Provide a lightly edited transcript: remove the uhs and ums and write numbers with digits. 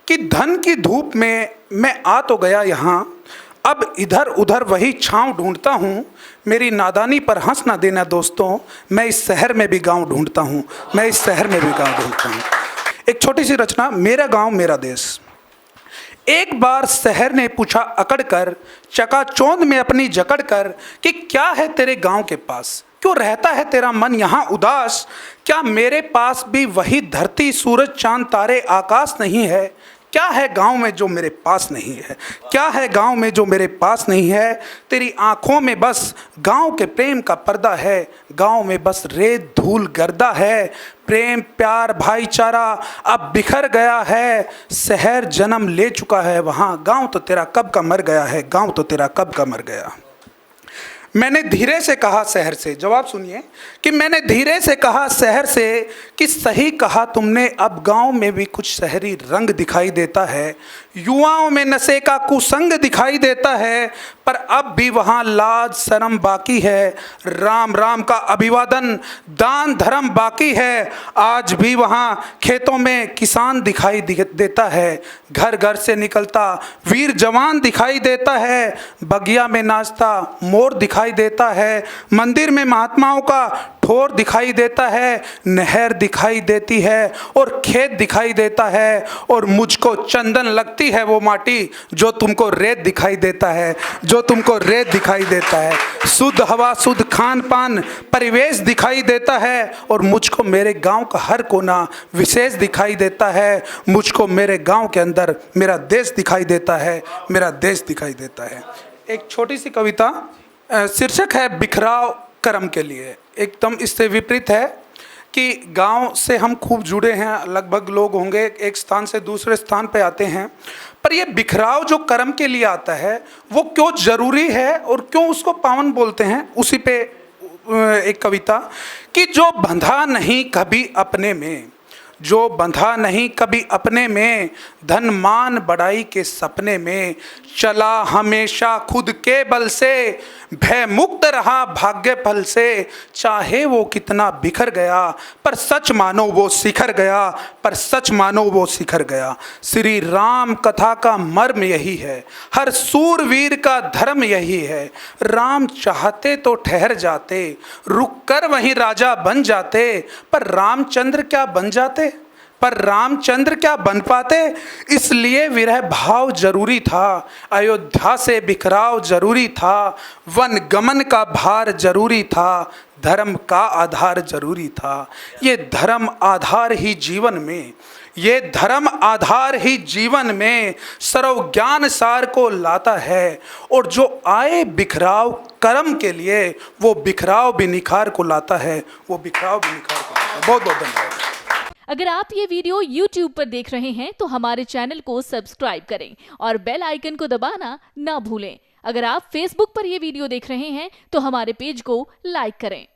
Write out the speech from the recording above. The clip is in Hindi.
कि धन की धूप में मैं आ तो गया यहाँ, अब इधर उधर वही छाँव ढूंढता हूँ। मेरी नादानी पर हंस ना देना दोस्तों, मैं इस शहर में भी गाँव ढूंढता हूँ, मैं इस शहर में भी गाँव ढूंढता हूँ। एक छोटी सी रचना, मेरा गाँव मेरा देश। एक बार शहर ने पूछा अकड़ कर, चकाचौंध में अपनी जकड़ कर, कि क्या है तेरे गांव के पास, क्यों रहता है तेरा मन यहाँ उदास? क्या मेरे पास भी वही धरती सूरज चांद तारे आकाश नहीं है? क्या है गांव में जो मेरे पास नहीं है? क्या है गांव में जो मेरे पास नहीं है? तेरी आंखों में बस गांव के प्रेम का पर्दा है, गांव में बस रेत धूल गर्दा है। प्रेम प्यार भाईचारा अब बिखर गया है, शहर जन्म ले चुका है वहाँ, गांव तो तेरा कब का मर गया है, गांव तो तेरा कब का मर गया। मैंने धीरे से कहा शहर से, जवाब सुनिए, कि मैंने धीरे से कहा शहर से कि सही कहा तुमने, अब गांव में भी कुछ शहरी रंग दिखाई देता है। युवाओं में नशे का कुसंग दिखाई देता है, पर अब भी वहाँ लाज शर्म बाकी है। राम राम का अभिवादन दान धर्म बाकी है, आज भी वहाँ खेतों में किसान दिखाई देता है। घर घर से निकलता वीर जवान दिखाई देता है, बगिया में नाचता मोर दिखाई देता है। मंदिर में महात्माओं का ठोर दिखाई देता है, नहर दिखाई देती है और खेत दिखाई देता है। और मुझको चंदन लगती है वो माटी जो तुमको रेत दिखाई देता है, जो तुमको रेत दिखाई देता है। शुद्ध हवा शुद्ध खान पान परिवेश दिखाई देता है, और मुझको मेरे गांव का हर कोना विशेष दिखाई देता है। मुझको मेरे गांव के अंदर मेरा देश दिखाई देता है, मेरा देश दिखाई देता है। एक छोटी सी कविता, शीर्षक है बिखराव कर्म के लिए। एकदम इससे विपरीत है कि गांव से हम खूब जुड़े हैं, लगभग लोग होंगे एक स्थान से दूसरे स्थान पे आते हैं, पर ये बिखराव जो कर्म के लिए आता है वो क्यों जरूरी है और क्यों उसको पावन बोलते हैं, उसी पे एक कविता, कि जो बंधा नहीं कभी अपने में, जो बंधा नहीं कभी अपने में, धन मान बड़ाई के सपने में, चला हमेशा खुद के बल से, भय मुक्त रहा भाग्य फल से। चाहे वो कितना बिखर गया, पर सच मानो वो शिखर गया, पर सच मानो वो शिखर गया। श्री राम कथा का मर्म यही है, हर सूरवीर का धर्म यही है। राम चाहते तो ठहर जाते, रुक कर वहीं राजा बन जाते, पर रामचंद्र क्या बन जाते, पर रामचंद्र क्या बन पाते। इसलिए विरह भाव जरूरी था, अयोध्या से बिखराव जरूरी था, वन गमन का भार जरूरी था, धर्म का आधार जरूरी था। ये धर्म आधार ही जीवन में, ये धर्म आधार ही जीवन में सर्व ज्ञान सार को लाता है। और जो आए बिखराव कर्म के लिए, वो बिखराव भी निखार को लाता है, वो बिखराव भी निखार को लाता है। बहुत बहुत धन्यवाद। अगर आप ये वीडियो YouTube पर देख रहे हैं तो हमारे चैनल को सब्सक्राइब करें और बेल आइकन को दबाना ना भूलें। अगर आप Facebook पर ये वीडियो देख रहे हैं तो हमारे पेज को लाइक करें।